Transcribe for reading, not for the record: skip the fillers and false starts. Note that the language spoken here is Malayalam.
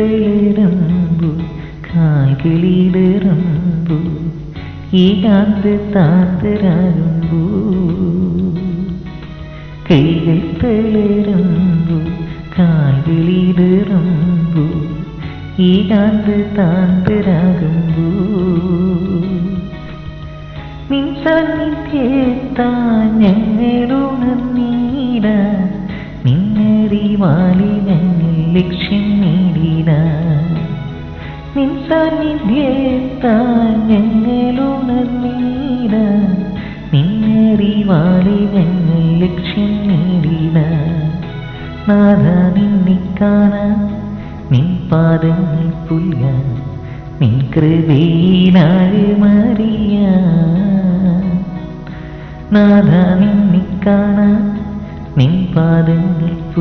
കൈകളിടറുമ്പോൾ കാൽകളിടറുമ്പോൾ ഏകാന്ത താന്തരാകുമ്പോൾ കൈകൾ തളരുമ്പോൾ കാൽകളിടറുമ്പോൾ ഏകാന്ത താന്തരാകുമ്പോൾ നിൻ സാന്നിധ്യത്താൽ ഞങ്ങളുണർന്നിടാൻ നിന്നറിവാലെ ഞങ്ങൾ ലക്ഷ്യം നേടിടാൻ നിൻ സാന്നിധ്യത്താൽ ഞങ്ങളുണർന്നിടാൻ നിന്നറിവാലെ ഞങ്ങൾ ലക്ഷ്യം നേടിടാൻ നാഥ നിന്നെ കാണാൻ നിൻ പാദങ്ങൾ പുൽകാൻ നിൻ കൃപയിലാഴമറിയാൻ നാഥ നിന്നെ കാണാൻ നിൻ പാദങ്ങൾ